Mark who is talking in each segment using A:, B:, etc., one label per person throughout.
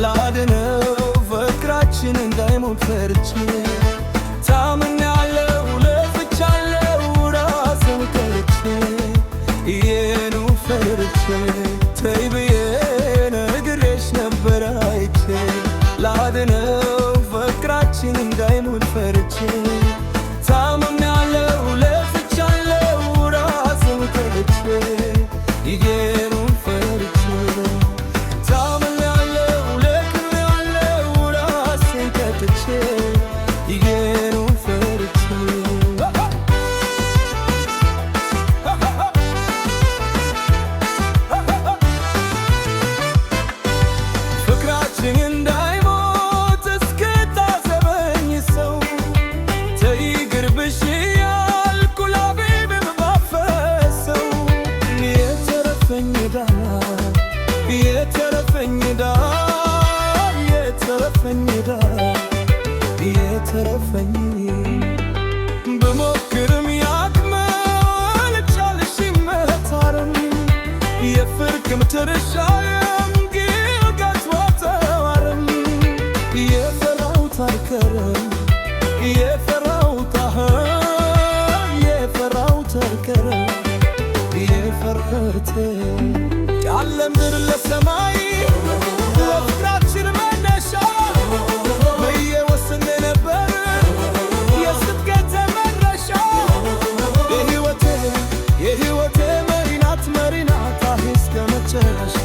A: ላድነው ፍቅራችን እንዳይሞት ፈርቼ ታምኛለሁ ለፍቻለሁ ራሴን ከልቼ ይሄኑ ፈርቼ ተይ ብዬ ነግሬሽ ነበር አይቼ ላድነው ፍቅራችን እንዳይሞት ፈርቼ ታምኛለሁ ለፍቻለሁ ራሴን ከልቼ ይሄኑ ፈርቼ ታምኛለሁ ለክሬያለሁ ራሴን ከልቼ ይሄኑ ፈርቼ ፍቅራችን እንዳይሞት እስክታዘበኝ ሰው ተይ ይቅርብሽ ያልኩ ላቤን ባፈሰው የተረፈኝ ዕዳ የተረፈኝ ዕዳ የተረፈኝ ዕዳ የተረፈኝ ብሞክርም ያክመል ቻልሽኝ መታረም የፍቅር መጨረሻዬም ግልጋት ወተዋረም የፈራሁት አልቀረም የፈራሁት አልቀረም የፈራሁት ቃል ምድር ለሰማይ ለፍቅራችን መነሻ ብዬ ወስኜ ነበር የስኬቴ መድረሻ የሕይወቴ መሪ ናት አሂን እስከ መጨረሻ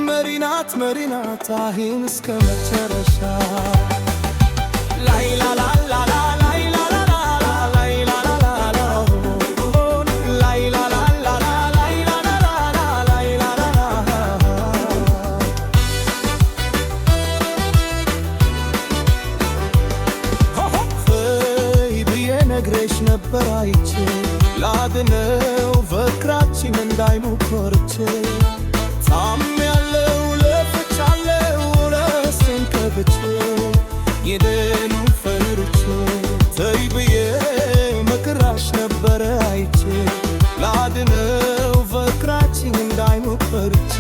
A: መሪ ናት አሂን እስከ መጨረሻ ላይላላላላ ነግሬሽ ነበር አይቼ ላድነው ፍቅራችን እንዳይሞት ፈርቼ ታምኛለሁ ለፍቻለሁ ራሴን ከብቼ ይሄኑ ፈርቼ ተይ ብዬ መክራሽ ነበር አይቼ ላድነው ፍቅራችን እንዳይሞት ፈርቼ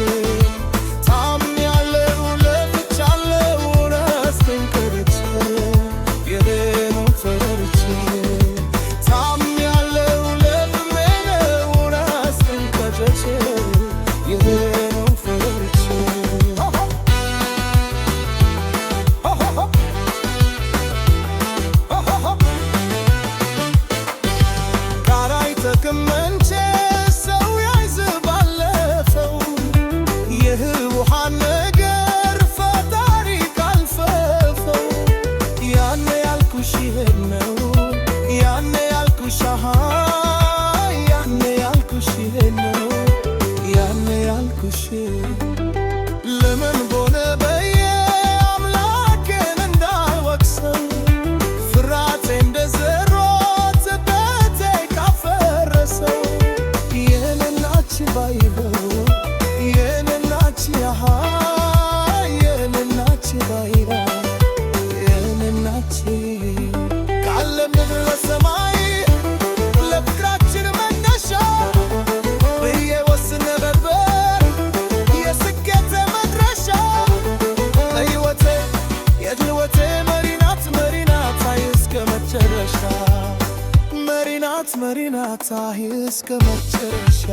A: ታምኛለሁ ለፍቻለሁ ራሴን ከብቼ ይሄኑ ፈርቼ ተከመንቼ ሰው ያይዝ ባለፈው የህውሃን ነገር ፈጣሪ ካልፈፈው ያኔ ያልኩሽ ይሄን ነው ያኔ ያልኩሽ ያኔ ያልኩሽ ይሄን ነው ያኔ ያልኩሽ ለምን ቦነ በየ አምላኬን እንዳልወቅሰው ፍራቴ እንደዘሮት በቴ ካፈረሰው የኔናች ባይሆን የኔናች የኔናች ባይሆን የኔናች ቃል ምድር ለሰማይ ለፍቅራችን መነሻ ብዬ ወስኜ ነበር የስኬቴ መድረሻ የሕይወቴ መሪ ናት አሂን እስከ መጨረሻ መሪ ናት አሂን እስከ መጨረሻ